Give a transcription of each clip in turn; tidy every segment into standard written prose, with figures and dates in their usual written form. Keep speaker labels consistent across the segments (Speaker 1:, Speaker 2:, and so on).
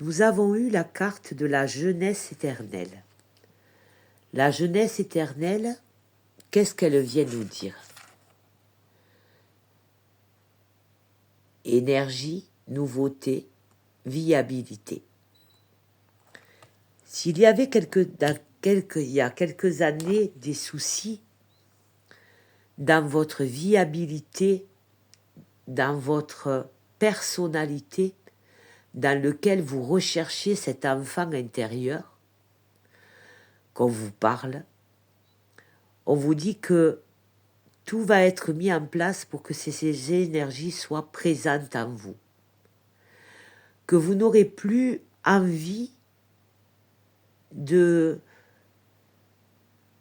Speaker 1: nous avons eu la carte de la jeunesse éternelle. La jeunesse éternelle, qu'est-ce qu'elle vient nous dire? Énergie, nouveauté, viabilité. S'il y avait il y a quelques années des soucis dans votre viabilité, dans votre personnalité, dans lequel vous recherchez cet enfant intérieur, qu'on vous parle, on vous dit que tout va être mis en place pour que ces énergies soient présentes en vous. Que vous n'aurez plus envie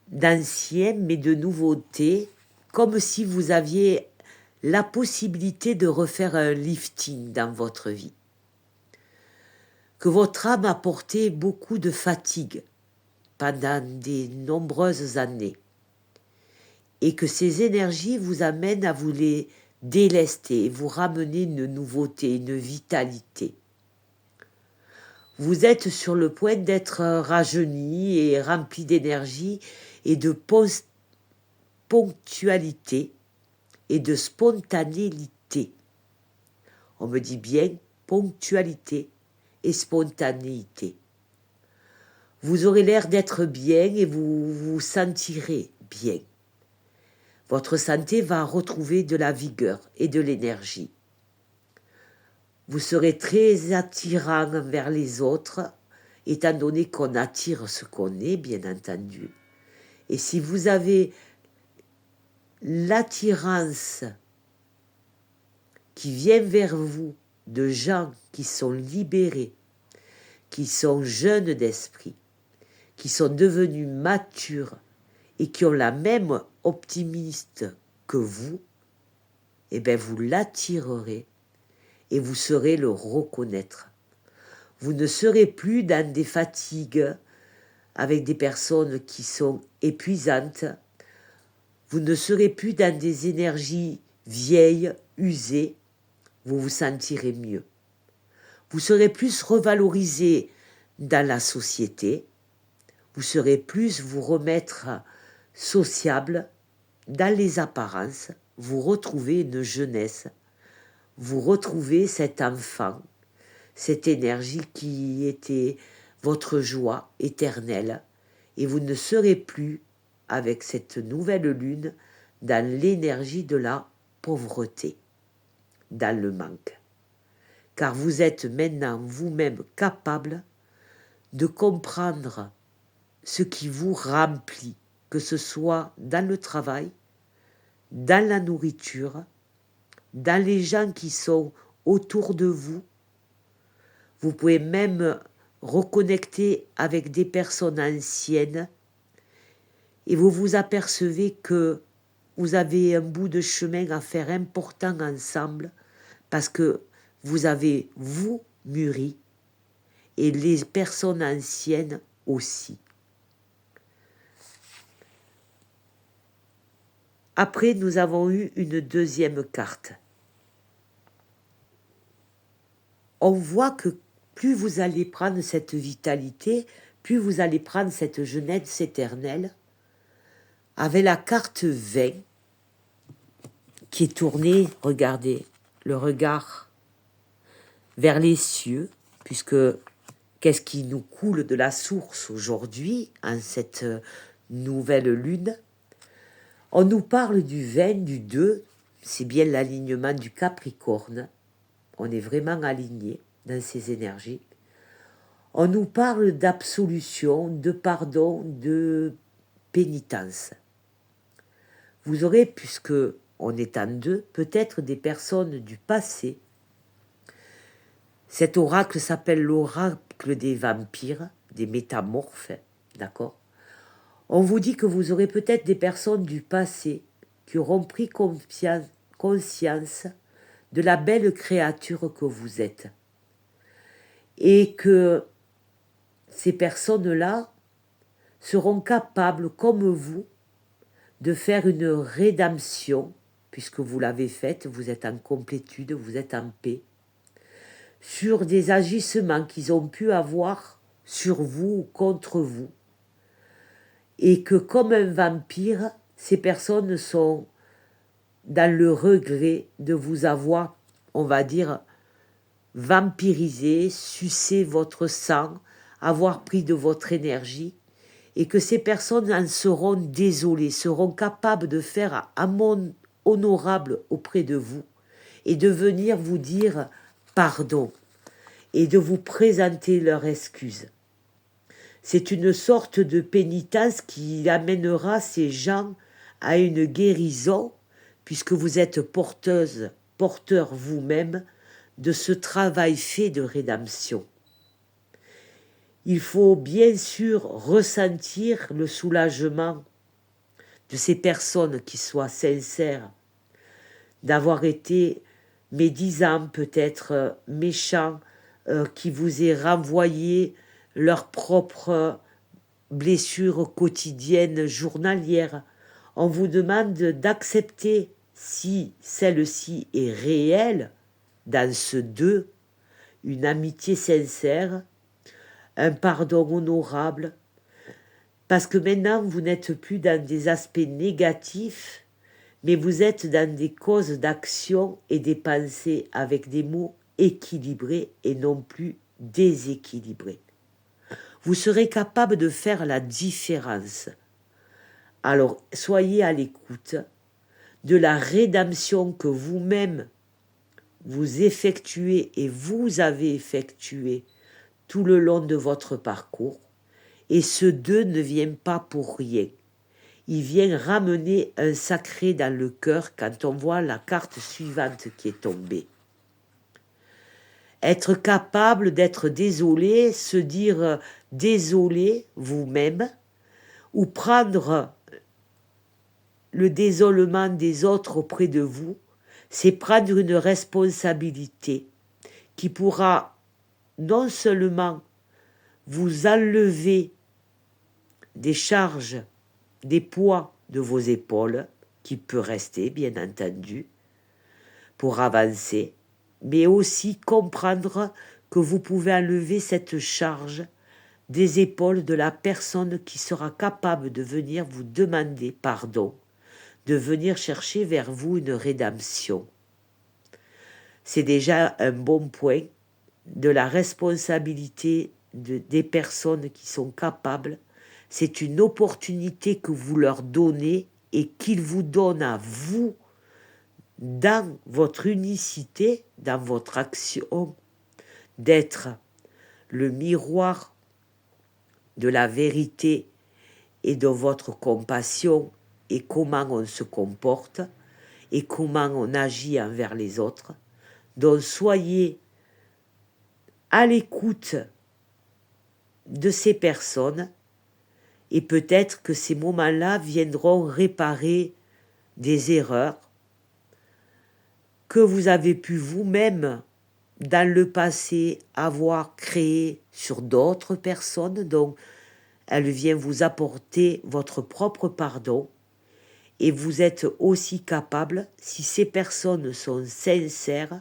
Speaker 1: d'anciens, mais de nouveautés, comme si vous aviez la possibilité de refaire un lifting dans votre vie. Que votre âme a porté beaucoup de fatigue pendant de nombreuses années et que ces énergies vous amènent à vous les délester, vous ramener une nouveauté, une vitalité. Vous êtes sur le point d'être rajeuni et rempli d'énergie et de ponctualité et de spontanéité. On me dit bien ponctualité et spontanéité. Vous aurez l'air d'être bien et vous vous sentirez bien. Votre santé va retrouver de la vigueur et de l'énergie. Vous serez très attirant envers les autres, étant donné qu'on attire ce qu'on est, bien entendu. Et si vous avez l'attirance qui vient vers vous de gens qui sont libérés, qui sont jeunes d'esprit, qui sont devenus matures et qui ont la même optimiste que vous, eh bien vous l'attirerez et vous saurez le reconnaître. Vous ne serez plus dans des fatigues avec des personnes qui sont épuisantes. Vous ne serez plus dans des énergies vieilles, usées. Vous vous sentirez mieux. Vous serez plus revalorisé dans la société. Vous serez plus vous remettre sociable dans les apparences. Vous retrouvez une jeunesse. Vous retrouvez cet enfant, cette énergie qui était votre joie éternelle. Et vous ne serez plus, avec cette nouvelle lune, dans l'énergie de la pauvreté, dans le manque. Car vous êtes maintenant vous-même capable de comprendre ce qui vous remplit, que ce soit dans le travail, dans la nourriture, dans les gens qui sont autour de vous. Vous pouvez même reconnecter avec des personnes anciennes et vous vous apercevez que vous avez un bout de chemin à faire important ensemble parce que vous avez, vous, mûri et les personnes anciennes aussi. Après, nous avons eu une deuxième carte. On voit que plus vous allez prendre cette vitalité, plus vous allez prendre cette jeunesse éternelle, avec la carte 20 qui est tournée, regardez, le regard vers les cieux, puisque qu'est-ce qui nous coule de la source aujourd'hui, en cette nouvelle lune? On nous parle du 20, du 2, c'est bien l'alignement du Capricorne, on est vraiment aligné dans ces énergies. On nous parle d'absolution, de pardon, de pénitence. Vous aurez, puisque on est en deux, peut-être des personnes du passé. Cet oracle s'appelle l'oracle des vampires, des métamorphes, d'accord? On vous dit que vous aurez peut-être des personnes du passé qui auront pris conscience de la belle créature que vous êtes. Et que ces personnes-là seront capables, comme vous, de faire une rédemption, puisque vous l'avez faite, vous êtes en complétude, vous êtes en paix, sur des agissements qu'ils ont pu avoir sur vous ou contre vous. Et que comme un vampire, ces personnes sont dans le regret de vous avoir, on va dire, vampirisé, sucé votre sang, avoir pris de votre énergie, et que ces personnes en seront désolées, seront capables de faire amende honorable auprès de vous, et de venir vous dire pardon, et de vous présenter leurs excuses. C'est une sorte de pénitence qui amènera ces gens à une guérison, puisque vous êtes porteur vous-même de ce travail fait de rédemption. Il faut bien sûr ressentir le soulagement de ces personnes qui soient sincères, d'avoir été médisants, peut-être méchants, qui vous aient renvoyé leurs propres blessures quotidiennes, journalières. On vous demande d'accepter, si celle-ci est réelle, dans ce deux, une amitié sincère, un pardon honorable, parce que maintenant vous n'êtes plus dans des aspects négatifs, mais vous êtes dans des causes d'action et des pensées avec des mots équilibrés et non plus déséquilibrés. Vous serez capable de faire la différence. Alors soyez à l'écoute de la rédemption que vous-même vous effectuez et vous avez effectué tout le long de votre parcours. Et ce deux ne vient pas pour rien. Il vient ramener un sacré dans le cœur quand on voit la carte suivante qui est tombée. Être capable d'être désolé, se dire désolé vous-même, ou prendre le désolement des autres auprès de vous, c'est prendre une responsabilité qui pourra non seulement vous enlever des charges, des poids de vos épaules, qui peut rester bien entendu, pour avancer, mais aussi comprendre que vous pouvez enlever cette charge des épaules de la personne qui sera capable de venir vous demander pardon, de venir chercher vers vous une rédemption. C'est déjà un bon point de la responsabilité des personnes qui sont capables. C'est une opportunité que vous leur donnez et qu'ils vous donnent à vous dans votre unicité, dans votre action, d'être le miroir de la vérité et de votre compassion et comment on se comporte et comment on agit envers les autres. Donc soyez à l'écoute de ces personnes et peut-être que ces moments-là viendront réparer des erreurs que vous avez pu vous-même dans le passé avoir créées sur d'autres personnes. Donc elle vient vous apporter votre propre pardon et vous êtes aussi capable, si ces personnes sont sincères,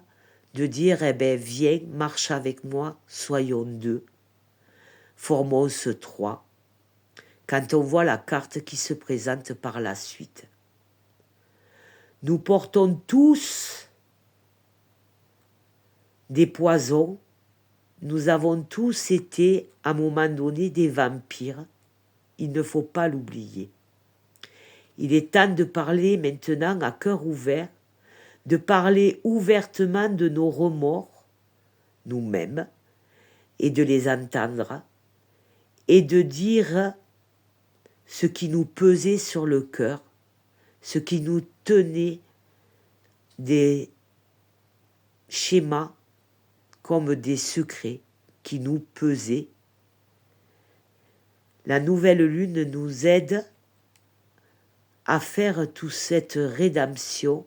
Speaker 1: de dire « Eh bien, viens, marche avec moi, soyons deux, formons ce trois », quand on voit la carte qui se présente par la suite. Nous portons tous des poisons, nous avons tous été, à un moment donné, des vampires, il ne faut pas l'oublier. Il est temps de parler maintenant à cœur ouvert, de parler ouvertement de nos remords, nous-mêmes, et de les entendre, et de dire ce qui nous pesait sur le cœur, ce qui nous tenait des schémas comme des secrets qui nous pesaient. La nouvelle lune nous aide à faire toute cette rédemption.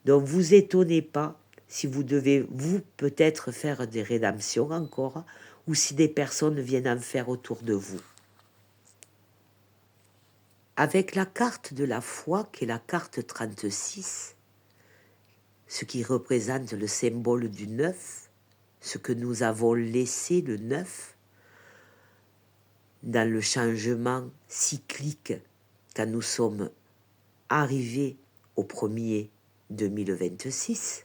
Speaker 1: Donc vous étonnez pas si vous devez, vous, peut-être faire des rédemptions encore, ou si des personnes viennent en faire autour de vous. Avec la carte de la foi, qui est la carte 36, ce qui représente le symbole du 9, ce que nous avons laissé, le 9, dans le changement cyclique quand nous sommes arrivés au 1er 2026,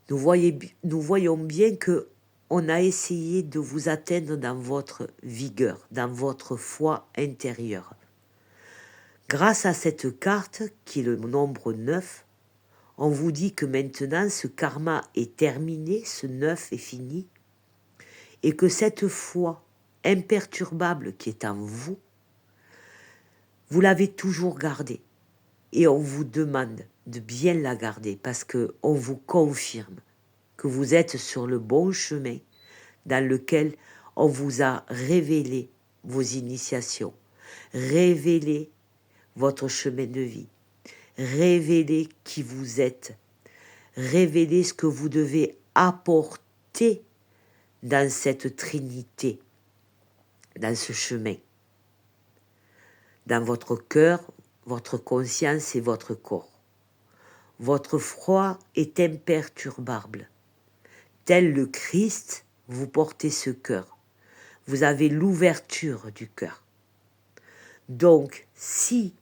Speaker 1: nous voyons bien que on a essayé de vous atteindre dans votre vigueur, dans votre foi intérieure. Grâce à cette carte, qui est le nombre 9, on vous dit que maintenant ce karma est terminé, ce 9 est fini, et que cette foi imperturbable qui est en vous, vous l'avez toujours gardée. Et on vous demande de bien la garder parce qu'on vous confirme que vous êtes sur le bon chemin dans lequel on vous a révélé vos initiations, révélé votre chemin de vie, révélé qui vous êtes, révélé ce que vous devez apporter dans cette trinité, dans ce chemin, dans votre cœur, votre conscience et votre corps. Votre foi est imperturbable. Tel le Christ, vous portez ce cœur. Vous avez l'ouverture du cœur. Donc, si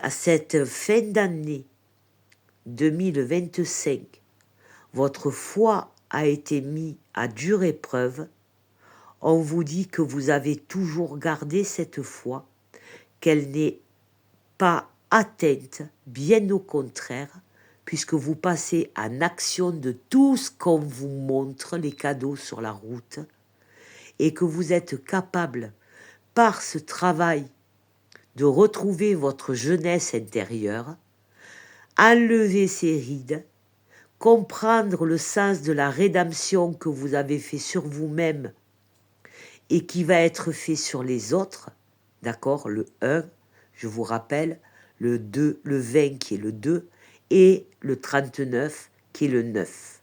Speaker 1: à cette fin d'année 2025, votre foi a été mise à dure épreuve, on vous dit que vous avez toujours gardé cette foi, qu'elle n'est pas atteinte, bien au contraire, puisque vous passez en action de tout ce qu'on vous montre, les cadeaux sur la route, et que vous êtes capable, par ce travail, de retrouver votre jeunesse intérieure, enlever ces rides, comprendre le sens de la rédemption que vous avez fait sur vous-même et qui va être fait sur les autres, d'accord, le 1, je vous rappelle, le 2, le 20 qui est le 2, et le 39 qui est le 9.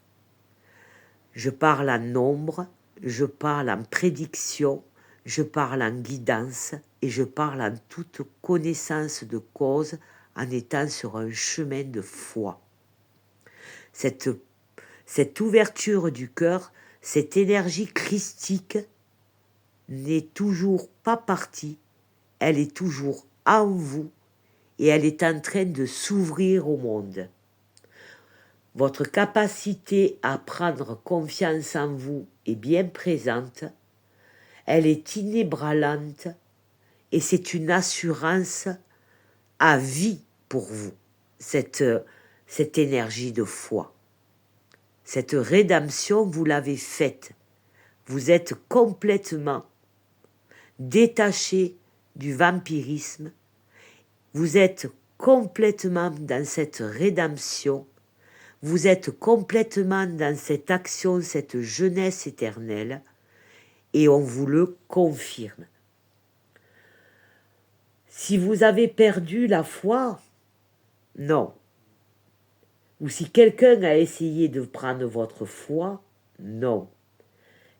Speaker 1: Je parle en nombre, je parle en prédiction, je parle en guidance et je parle en toute connaissance de cause en étant sur un chemin de foi. Cette ouverture du cœur, cette énergie christique n'est toujours pas partie, elle est toujours en vous et elle est en train de s'ouvrir au monde. Votre capacité à prendre confiance en vous est bien présente, elle est inébranlante et c'est une assurance à vie pour vous, cette énergie de foi. Cette rédemption, vous l'avez faite. Vous êtes complètement détaché du vampirisme. Vous êtes complètement dans cette rédemption. Vous êtes complètement dans cette action, cette jeunesse éternelle. Et on vous le confirme. Si vous avez perdu la foi, non. Ou si quelqu'un a essayé de prendre votre foi, non.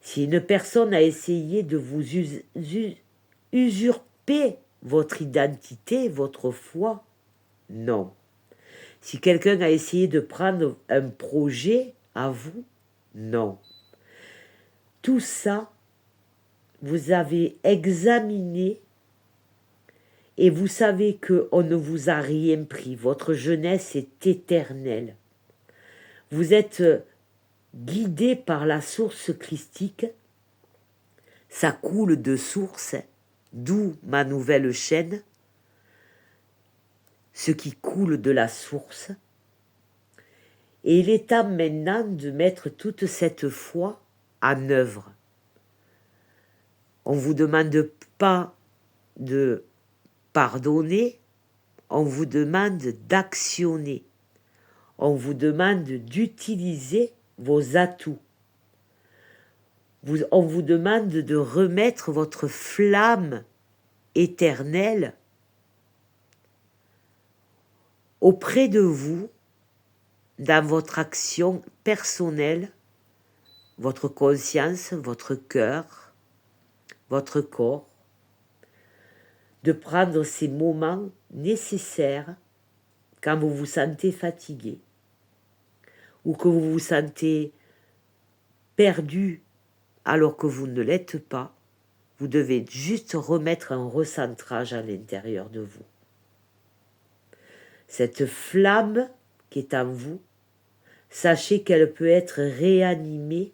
Speaker 1: Si une personne a essayé de vous usurper votre identité, votre foi, non. Si quelqu'un a essayé de prendre un projet à vous, non. Tout ça, vous avez examiné et vous savez qu'on ne vous a rien pris. Votre jeunesse est éternelle. Vous êtes guidé par la source christique. Ça coule de source, d'où ma nouvelle chaîne. Ce qui coule de la source. Et il est temps maintenant de mettre toute cette foi en œuvre. On ne vous demande pas de pardonner, on vous demande d'actionner. On vous demande d'utiliser vos atouts. On vous demande de remettre votre flamme éternelle auprès de vous, dans votre action personnelle, votre conscience, votre cœur, votre corps, de prendre ces moments nécessaires quand vous vous sentez fatigué ou que vous vous sentez perdu alors que vous ne l'êtes pas, vous devez juste remettre un recentrage à l'intérieur de vous. Cette flamme qui est en vous, sachez qu'elle peut être réanimée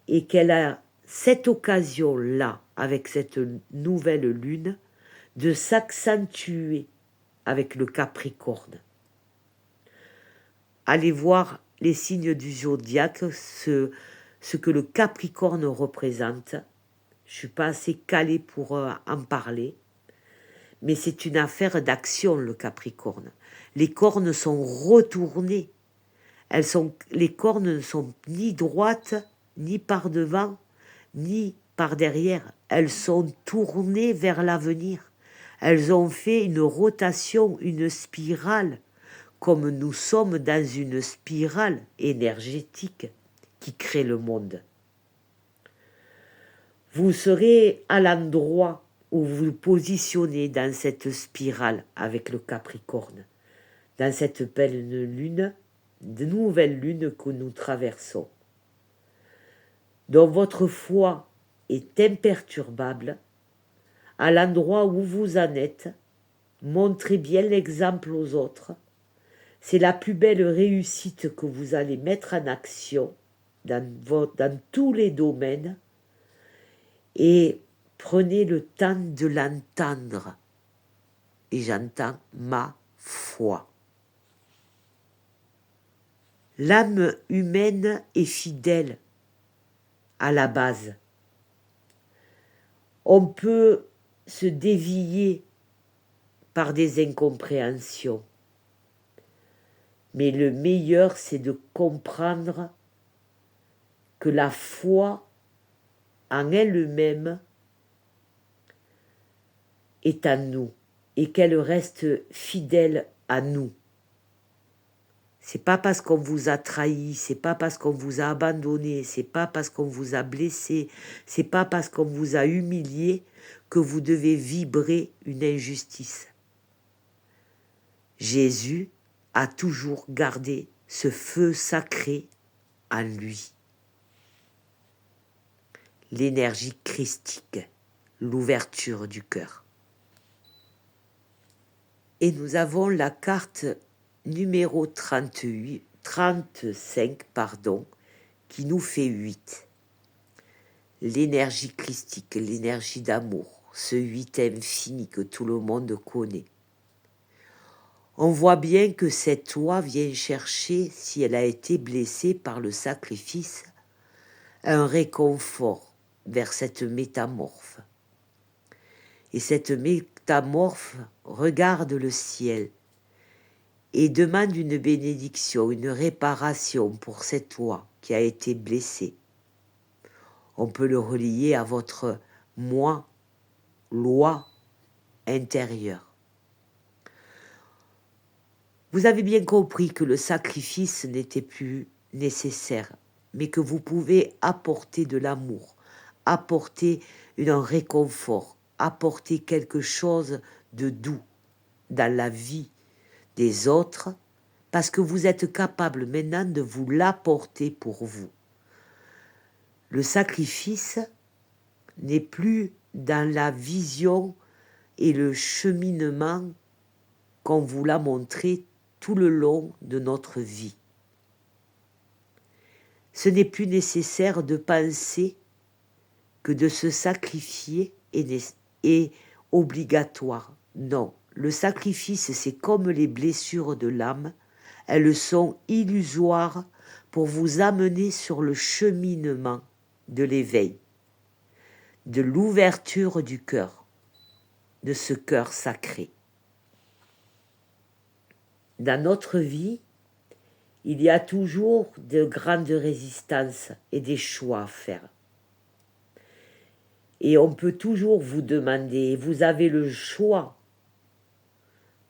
Speaker 1: et qu'elle a cette occasion-là, avec cette nouvelle lune, de s'accentuer avec le Capricorne. Allez voir les signes du zodiaque, ce que le Capricorne représente. Je ne suis pas assez calée pour en parler, mais c'est une affaire d'action, le Capricorne. Les cornes sont retournées. Les cornes ne sont ni droites, ni par devant, ni par derrière. Elles sont tournées vers l'avenir. Elles ont fait une rotation, une spirale, comme nous sommes dans une spirale énergétique qui crée le monde. Vous serez à l'endroit où vous vous positionnez dans cette spirale avec le Capricorne, dans cette belle lune, de nouvelle lune que nous traversons. Donc votre foi est imperturbable. À l'endroit où vous en êtes, montrez bien l'exemple aux autres. C'est la plus belle réussite que vous allez mettre en action dans tous les domaines. Et prenez le temps de l'entendre. Et j'entends ma foi. L'âme humaine est fidèle à la base. On peut se dévier par des incompréhensions. Mais le meilleur, c'est de comprendre que la foi en elle-même est à nous et qu'elle reste fidèle à nous. C'est pas parce qu'on vous a trahi, c'est pas parce qu'on vous a abandonné, c'est pas parce qu'on vous a blessé, c'est pas parce qu'on vous a humilié que vous devez vibrer une injustice. Jésus a toujours gardé ce feu sacré en lui. L'énergie christique, l'ouverture du cœur. Et nous avons la carte numéro 35, qui nous fait 8. L'énergie christique, l'énergie d'amour, ce 8 infini que tout le monde connaît. On voit bien que cette oie vient chercher, si elle a été blessée par le sacrifice, un réconfort vers cette métamorphe. Et cette métamorphe regarde le ciel et demande une bénédiction, une réparation pour cette oie qui a été blessée. On peut le relier à votre moi, loi intérieure. Vous avez bien compris que le sacrifice n'était plus nécessaire, mais que vous pouvez apporter de l'amour, apporter un réconfort, apporter quelque chose de doux dans la vie des autres, parce que vous êtes capable maintenant de vous l'apporter pour vous. Le sacrifice n'est plus dans la vision et le cheminement qu'on vous l'a montré tout le long de notre vie. Ce n'est plus nécessaire de penser que de se sacrifier est obligatoire. Non, le sacrifice, c'est comme les blessures de l'âme, elles sont illusoires pour vous amener sur le cheminement de l'éveil, de l'ouverture du cœur, de ce cœur sacré. Dans notre vie, il y a toujours de grandes résistances et des choix à faire. Et on peut toujours vous demander, vous avez le choix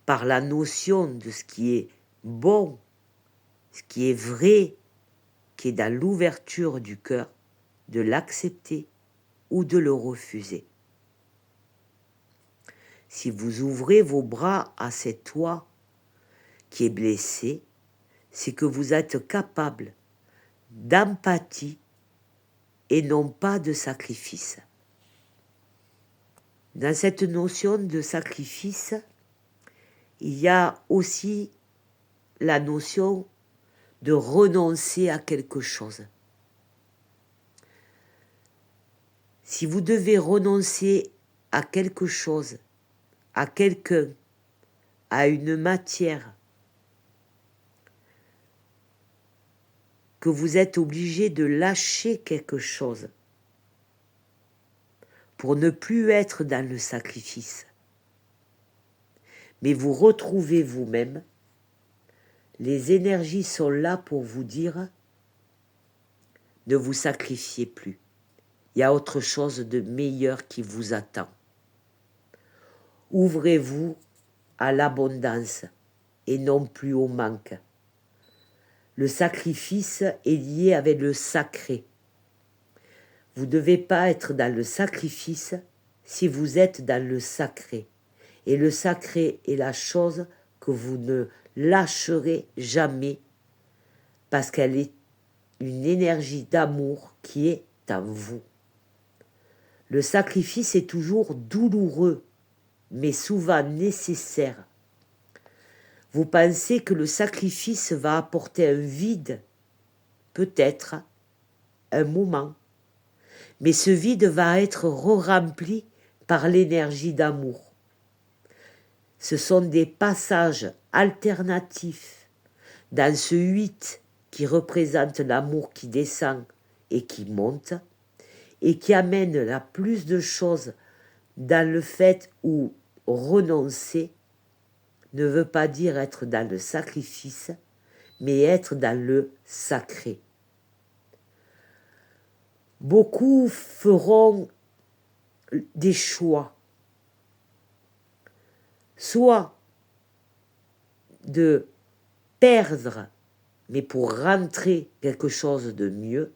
Speaker 1: par la notion de ce qui est bon, ce qui est vrai, qui est dans l'ouverture du cœur, de l'accepter ou de le refuser. Si vous ouvrez vos bras à cette oie qui est blessée, c'est que vous êtes capable d'empathie et non pas de sacrifice. Dans cette notion de sacrifice, il y a aussi la notion de renoncer à quelque chose. Si vous devez renoncer à quelque chose, à quelqu'un, à une matière, que vous êtes obligé de lâcher quelque chose pour ne plus être dans le sacrifice, mais vous retrouvez vous-même, les énergies sont là pour vous dire ne vous sacrifiez plus. Il y a autre chose de meilleur qui vous attend. Ouvrez-vous à l'abondance et non plus au manque. Le sacrifice est lié avec le sacré. Vous ne devez pas être dans le sacrifice si vous êtes dans le sacré. Et le sacré est la chose que vous ne lâcherez jamais parce qu'elle est une énergie d'amour qui est en vous. Le sacrifice est toujours douloureux, mais souvent nécessaire. Vous pensez que le sacrifice va apporter un vide, peut-être, un moment, mais ce vide va être re-rempli par l'énergie d'amour. Ce sont des passages alternatifs dans ce 8 qui représente l'amour qui descend et qui monte et qui amène la plus de choses dans le fait où renoncer ne veut pas dire être dans le sacrifice, mais être dans le sacré. Beaucoup feront des choix, soit de perdre, mais pour rentrer quelque chose de mieux,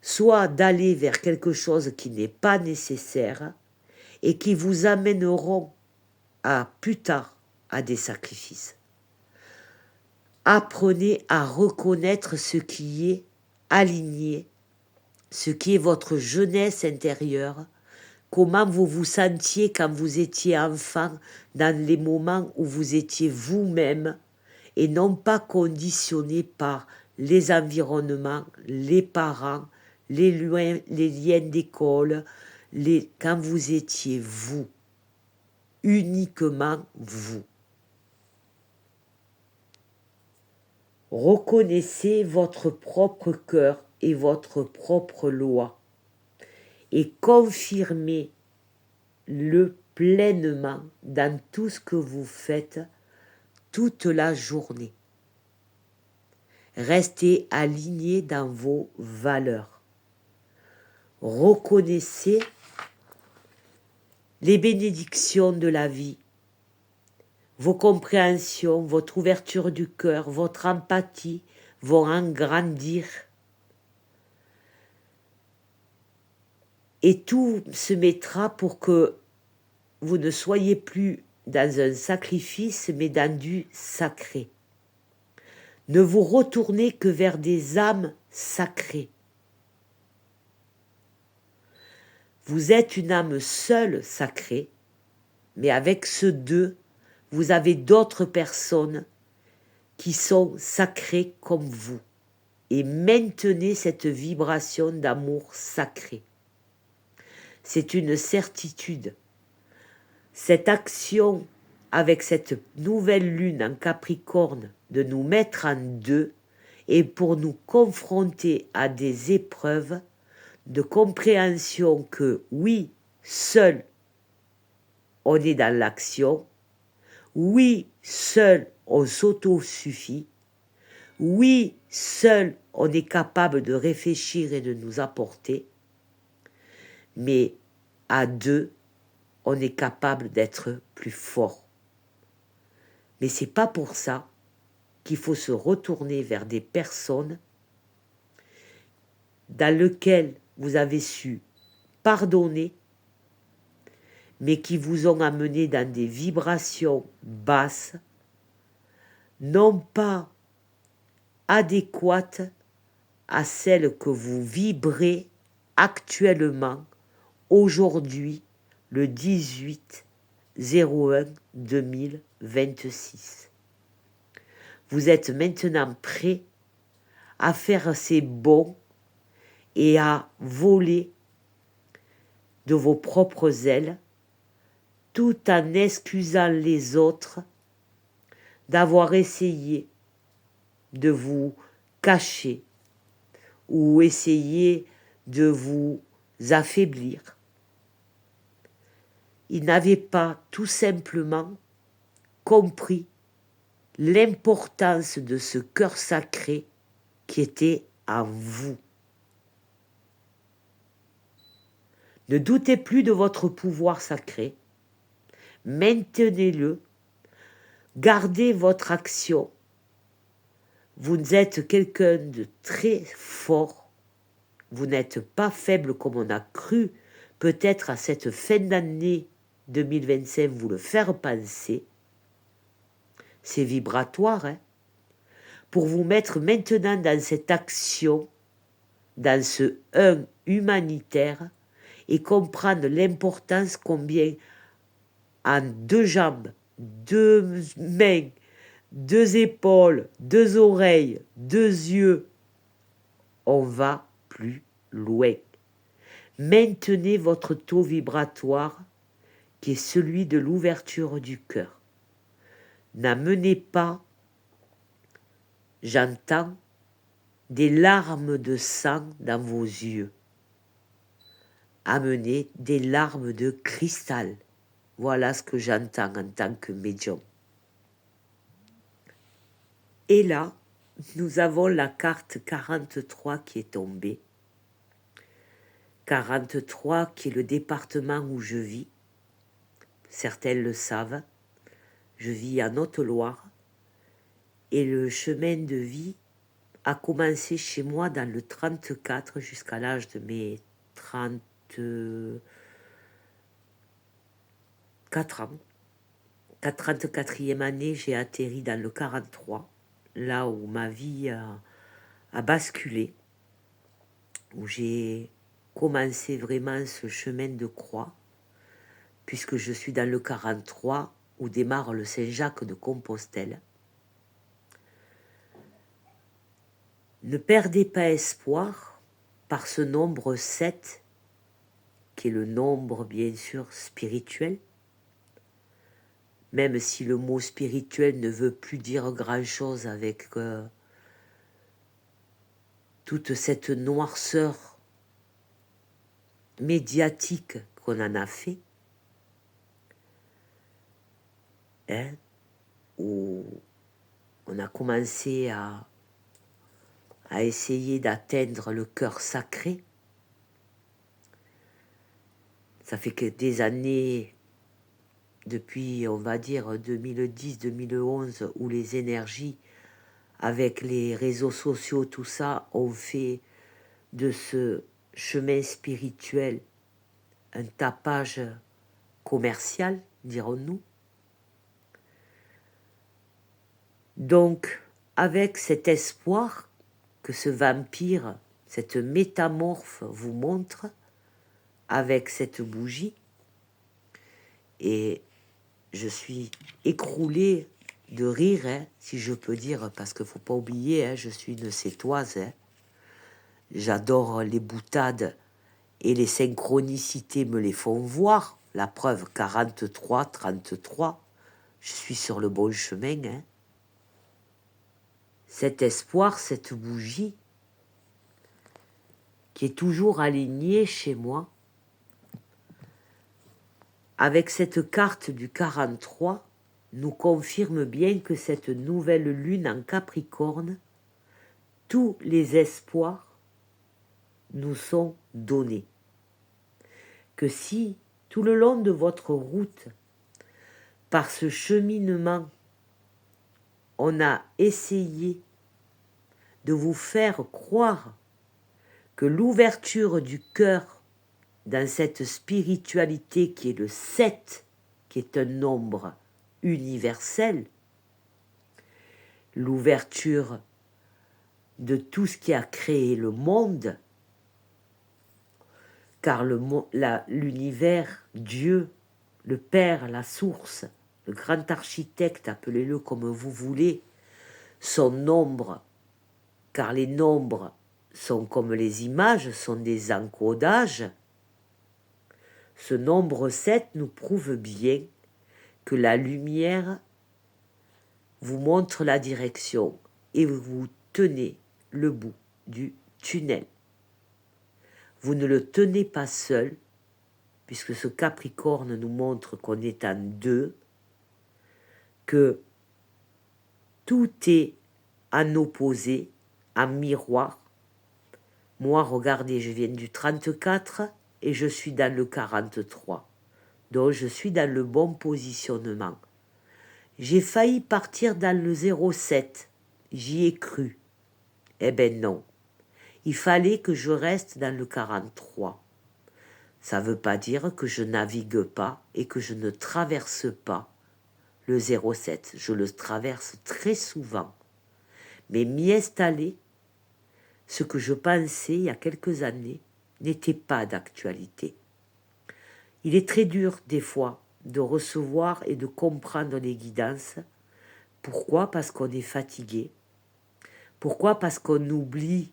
Speaker 1: soit d'aller vers quelque chose qui n'est pas nécessaire et qui vous amèneront à plus tard à des sacrifices. Apprenez à reconnaître ce qui est aligné, ce qui est votre jeunesse intérieure, comment vous vous sentiez quand vous étiez enfant, dans les moments où vous étiez vous-même et non pas conditionné par les environnements, les parents, les liens d'école, quand vous étiez vous, uniquement vous. Reconnaissez votre propre cœur et votre propre loi et confirmez-le pleinement dans tout ce que vous faites toute la journée. Restez aligné dans vos valeurs. Reconnaissez les bénédictions de la vie, vos compréhensions, votre ouverture du cœur, votre empathie vont en grandir. Et tout se mettra pour que vous ne soyez plus dans un sacrifice, mais dans du sacré. Ne vous retournez que vers des âmes sacrées. Vous êtes une âme seule sacrée, mais avec ce deux, vous avez d'autres personnes qui sont sacrées comme vous. Et maintenez cette vibration d'amour sacré. C'est une certitude. Cette action avec cette nouvelle lune en Capricorne de nous mettre en deux et pour nous confronter à des épreuves de compréhension que oui, seul on est dans l'action, oui, seul on s'auto-suffit, oui, seul on est capable de réfléchir et de nous apporter, mais à deux, on est capable d'être plus fort. Mais c'est pas pour ça qu'il faut se retourner vers des personnes dans lesquelles vous avez su pardonner, mais qui vous ont amené dans des vibrations basses, non pas adéquates à celle que vous vibrez actuellement, aujourd'hui, le 18/01/2026. Vous êtes maintenant prêt à faire ces bonds et à voler de vos propres ailes, tout en excusant les autres d'avoir essayé de vous cacher ou essayer de vous affaiblir. Ils n'avaient pas tout simplement compris l'importance de ce cœur sacré qui était en vous. Ne doutez plus de votre pouvoir sacré, maintenez-le, gardez votre action. Vous êtes quelqu'un de très fort, vous n'êtes pas faible comme on a cru peut-être à cette fin d'année 2025 vous le faire penser. C'est vibratoire, hein, pour vous mettre maintenant dans cette action, dans ce 1 humanitaire, et comprendre l'importance combien en 2 jambes, 2 mains, 2 épaules, 2 oreilles, 2 yeux, on va plus loin. Maintenez votre taux vibratoire qui est celui de l'ouverture du cœur. N'amenez pas, j'entends, des larmes de sang dans vos yeux. Amenez des larmes de cristal. Voilà ce que j'entends en tant que médium. Et là, nous avons la carte 43 qui est tombée. 43 qui est le département où je vis. Certains le savent. Je vis en Haute-Loire. Et le chemin de vie a commencé chez moi dans le 34 jusqu'à l'âge de mes 34 ans. La 34e année, j'ai atterri dans le 43, là où ma vie a basculé, où j'ai commencé vraiment ce chemin de croix, puisque je suis dans le 43, où démarre le Saint-Jacques de Compostelle. Ne perdez pas espoir par ce nombre 7, qui est le nombre bien sûr spirituel, même si le mot spirituel ne veut plus dire grand-chose avec toute cette noirceur médiatique qu'on en a fait, hein, où on a commencé à essayer d'atteindre le cœur sacré. Ça fait que des années, depuis, on va dire, 2010-2011, où les énergies, avec les réseaux sociaux, tout ça, ont fait de ce chemin spirituel un tapage commercial, dirons-nous. Donc, avec cet espoir que ce vampire, cette métamorphe vous montre, avec cette bougie, et je suis écroulée de rire, hein, si je peux dire, parce qu'il ne faut pas oublier, hein, je suis une sétoise, hein. J'adore les boutades et les synchronicités me les font voir. La preuve, 43, 33, je suis sur le bon chemin. Hein. Cet espoir, cette bougie, qui est toujours alignée chez moi, avec cette carte du 43, nous confirme bien que cette nouvelle lune en Capricorne, tous les espoirs nous sont donnés. Que si, tout le long de votre route, par ce cheminement, on a essayé de vous faire croire que l'ouverture du cœur dans cette spiritualité qui est le 7, qui est un nombre universel, l'ouverture de tout ce qui a créé le monde, car l'univers, Dieu, le Père, la source, le grand architecte, appelez-le comme vous voulez, sont nombres, car les nombres sont comme les images, sont des encodages. Ce nombre 7 nous prouve bien que la lumière vous montre la direction et vous tenez le bout du tunnel. Vous ne le tenez pas seul, puisque ce Capricorne nous montre qu'on est en deux, que tout est en opposé, en miroir. Moi, regardez, je viens du 34 et je suis dans le 43. Donc, je suis dans le bon positionnement. J'ai failli partir dans le 07. J'y ai cru. Eh ben non. Il fallait que je reste dans le 43. Ça ne veut pas dire que je navigue pas et que je ne traverse pas le 07. Je le traverse très souvent. Mais m'y installer, ce que je pensais il y a quelques années, n'était pas d'actualité. Il est très dur des fois de recevoir et de comprendre les guidances. Pourquoi? Parce qu'on est fatigué. Pourquoi? Parce qu'on oublie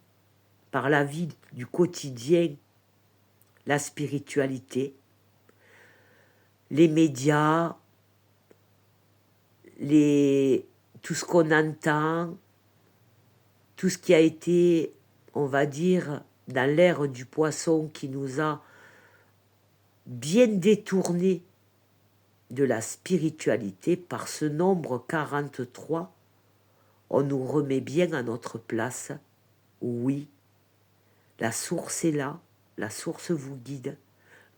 Speaker 1: par la vie du quotidien la spiritualité, les médias, tout ce qu'on entend, tout ce qui a été, on va dire, dans l'ère du poisson qui nous a bien détournés de la spiritualité. Par ce nombre 43, on nous remet bien à notre place. Oui, la source est là, la source vous guide.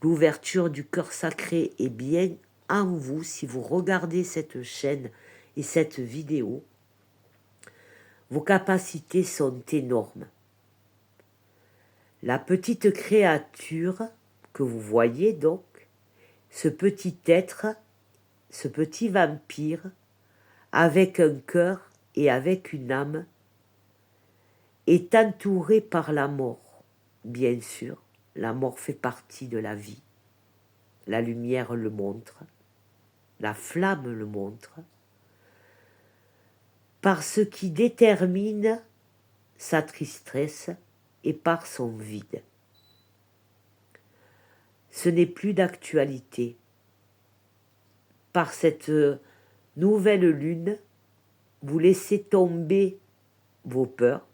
Speaker 1: L'ouverture du cœur sacré est bien en vous. Si vous regardez cette chaîne et cette vidéo, vos capacités sont énormes. La petite créature que vous voyez donc, ce petit être, ce petit vampire, avec un cœur et avec une âme, est entouré par la mort. Bien sûr, la mort fait partie de la vie. La lumière le montre, la flamme le montre, par ce qui détermine sa tristesse et par son vide. Ce n'est plus d'actualité. Par cette nouvelle lune, vous laissez tomber vos peurs,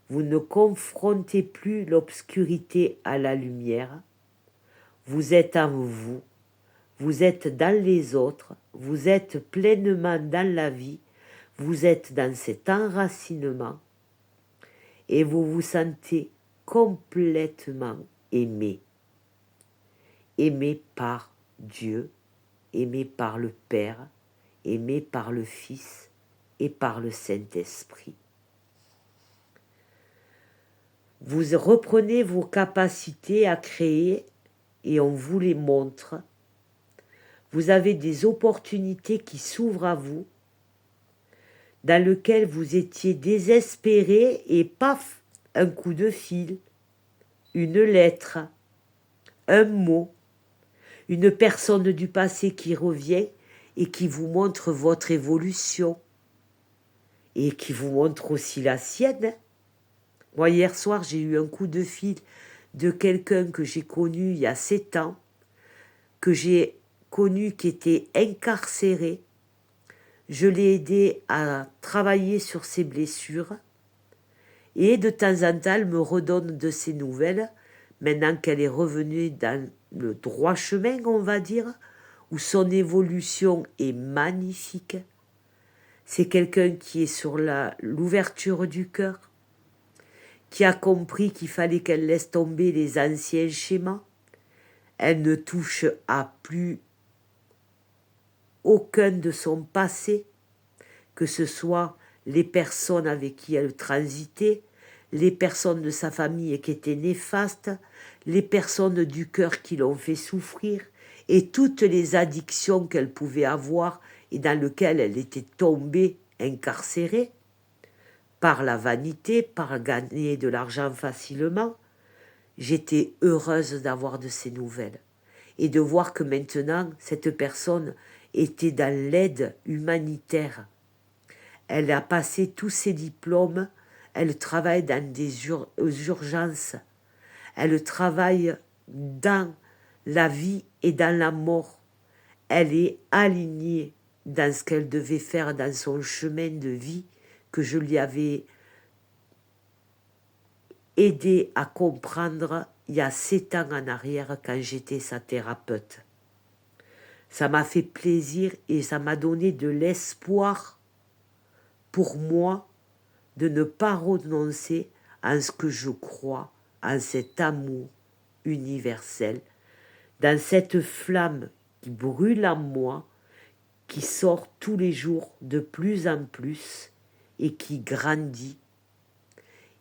Speaker 1: vous ne confrontez plus l'obscurité à la lumière, vous êtes en vous, vous êtes dans les autres, vous êtes pleinement dans la vie, vous êtes dans cet enracinement et vous vous sentez complètement aimé. Aimé par Dieu, aimé par le Père, aimé par le Fils et par le Saint-Esprit. Vous reprenez vos capacités à créer et on vous les montre. Vous avez des opportunités qui s'ouvrent à vous, dans lesquelles vous étiez désespéré et paf, un coup de fil, une lettre, un mot, une personne du passé qui revient et qui vous montre votre évolution et qui vous montre aussi la sienne. Moi, hier soir, j'ai eu un coup de fil de quelqu'un que j'ai connu il y a 7 ans, que j'ai connu qui était incarcéré. Je l'ai aidé à travailler sur ses blessures et de temps en temps, elle me redonne de ses nouvelles, maintenant qu'elle est revenue dans le droit chemin, on va dire, où son évolution est magnifique. C'est quelqu'un qui est sur l'ouverture du cœur, qui a compris qu'il fallait qu'elle laisse tomber les anciens schémas. Elle ne touche à plus aucun de son passé, que ce soit les personnes avec qui elle transitait, les personnes de sa famille qui étaient néfastes, les personnes du cœur qui l'ont fait souffrir, et toutes les addictions qu'elle pouvait avoir et dans lesquelles elle était tombée, incarcérée. par la vanité, par gagner de l'argent facilement. J'étais heureuse d'avoir de ces nouvelles et de voir que maintenant, cette personne était dans l'aide humanitaire. Elle a passé tous ses diplômes, elle travaille dans des urgences, elle travaille dans la vie et dans la mort. Elle est alignée dans ce qu'elle devait faire dans son chemin de vie que je lui avais aidé à comprendre il y a 7 ans en arrière quand j'étais sa thérapeute. Ça m'a fait plaisir et ça m'a donné de l'espoir pour moi de ne pas renoncer à ce que je crois, en cet amour universel, dans cette flamme qui brûle en moi, qui sort tous les jours de plus en plus et qui grandit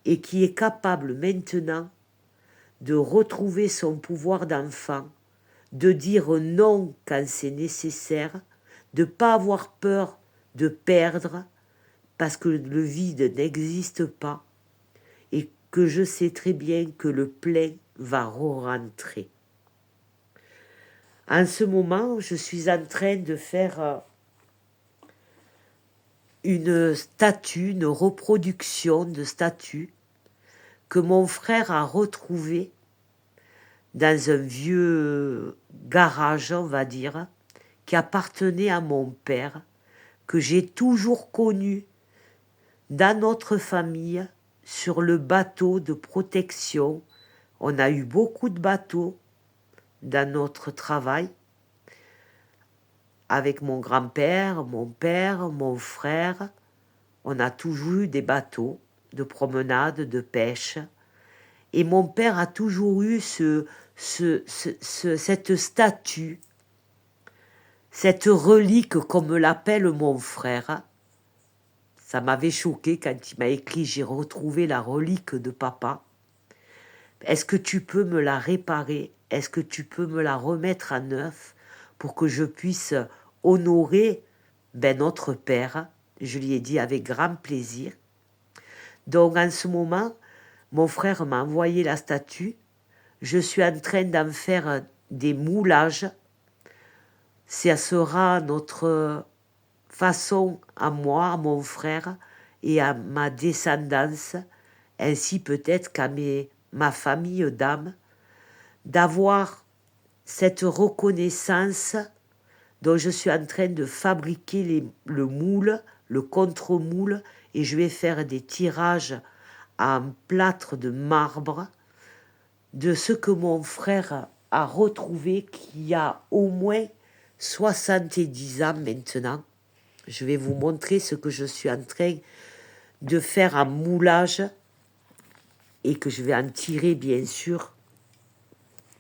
Speaker 1: et qui est capable maintenant de retrouver son pouvoir d'enfant, de dire non quand c'est nécessaire, de ne pas avoir peur de perdre parce que le vide n'existe pas et que je sais très bien que le plein va re-rentrer. En ce moment, je suis en train de faire une statue, une reproduction de statue que mon frère a retrouvée dans un vieux garage, on va dire, qui appartenait à mon père, que j'ai toujours connu dans notre famille, sur le bateau de protection. On a eu beaucoup de bateaux dans notre travail, avec mon grand-père, mon père, mon frère. On a toujours eu des bateaux de promenade, de pêche. Et mon père a toujours eu cette statue, cette relique, comme l'appelle mon frère. Ça m'avait choqué quand il m'a écrit « J'ai retrouvé la relique de papa. Est-ce que tu peux me la réparer? Est-ce que tu peux me la remettre à neuf pour que je puisse honorer notre père ?» Je lui ai dit avec grand plaisir. Donc en ce moment, mon frère m'a envoyé la statue. Je suis en train d'en faire des moulages. Ça sera notre façon à moi, à mon frère et à ma descendance, ainsi peut-être qu'à ma famille d'âme, d'avoir cette reconnaissance dont je suis en train de fabriquer le moule, le contre-moule, et je vais faire des tirages en plâtre de marbre de ce que mon frère a retrouvé, qui a au moins 70 ans maintenant. Je vais vous montrer ce que je suis en train de faire en moulage et que je vais en tirer bien sûr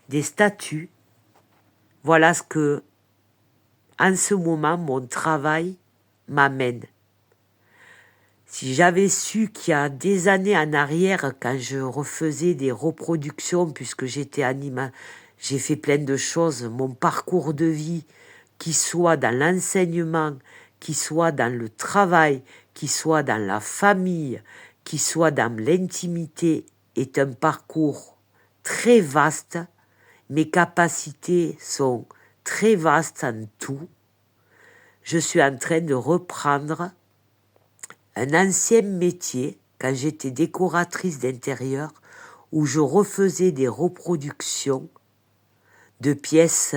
Speaker 1: des statues. Voilà ce que, en ce moment, mon travail m'amène. Si j'avais su qu'il y a des années en arrière, quand je refaisais des reproductions, puisque j'étais j'ai fait plein de choses, mon parcours de vie, qui soit dans l'enseignement, qui soit dans le travail, qui soit dans la famille, qui soit dans l'intimité, est un parcours très vaste. Mes capacités sont très vastes en tout. Je suis en train de reprendre un ancien métier, quand j'étais décoratrice d'intérieur, où je refaisais des reproductions de pièces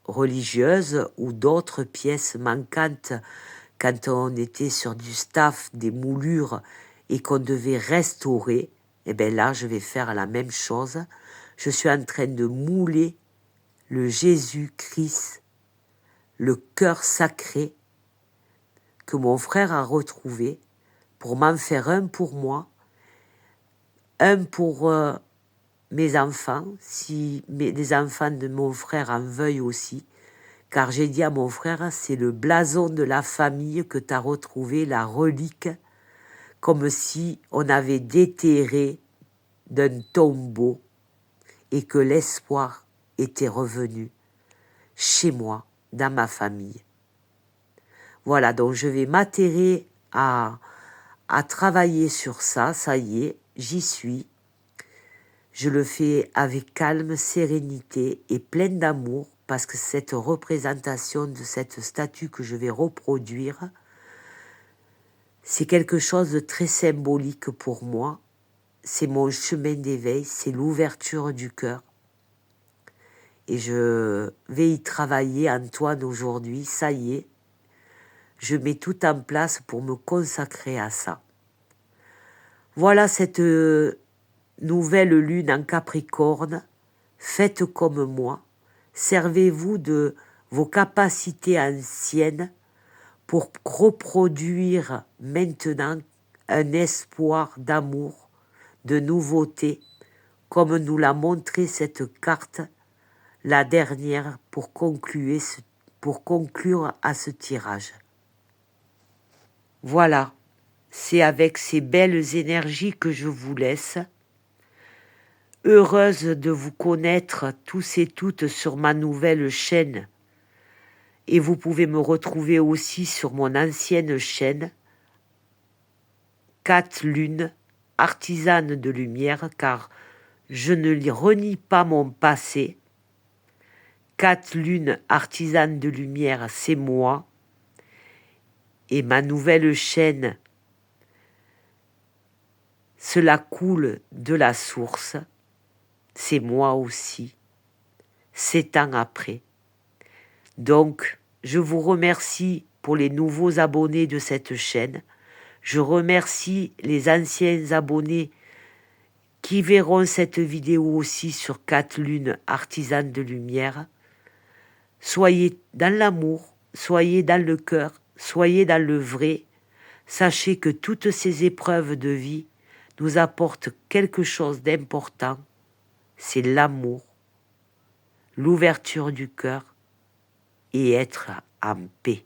Speaker 1: religieuses ou d'autres pièces manquantes quand on était sur du staff, des moulures et qu'on devait restaurer. Et bien là, je vais faire la même chose. Je suis en train de mouler le Jésus-Christ, le cœur sacré que mon frère a retrouvé, pour m'en faire un pour moi, un pour mes enfants, si les enfants de mon frère en veuillent aussi, car j'ai dit à mon frère, c'est le blason de la famille que tu as retrouvé, la relique, comme si on avait déterré d'un tombeau et que l'espoir était revenu chez moi, dans ma famille. Voilà, donc je vais m'atterrer à à travailler sur ça. Ça y est, j'y suis. Je le fais avec calme, sérénité et plein d'amour, parce que cette représentation de cette statue que je vais reproduire, c'est quelque chose de très symbolique pour moi. C'est mon chemin d'éveil, c'est l'ouverture du cœur. Et je vais y travailler, Antoine, aujourd'hui. Ça y est, je mets tout en place pour me consacrer à ça. Voilà cette nouvelle lune en Capricorne. Faites comme moi. Servez-vous de vos capacités anciennes pour reproduire maintenant un espoir d'amour, de nouveauté, comme nous l'a montré cette carte, la dernière, pour conclure à ce tirage. Voilà, c'est avec ces belles énergies que je vous laisse. Heureuse de vous connaître tous et toutes sur ma nouvelle chaîne. Et vous pouvez me retrouver aussi sur mon ancienne chaîne, Kat Lune, artisane de lumière, car je ne renie pas mon passé. Kat Lune, artisane de lumière, c'est moi. Et ma nouvelle chaîne, cela coule de la source, c'est moi aussi, 7 ans après. Donc, je vous remercie pour les nouveaux abonnés de cette chaîne. Je remercie les anciens abonnés qui verront cette vidéo aussi sur Kat Lune, artisane de lumière. Soyez dans l'amour, soyez dans le cœur, soyez dans le vrai. Sachez que toutes ces épreuves de vie nous apportent quelque chose d'important. C'est l'amour, l'ouverture du cœur et être en paix.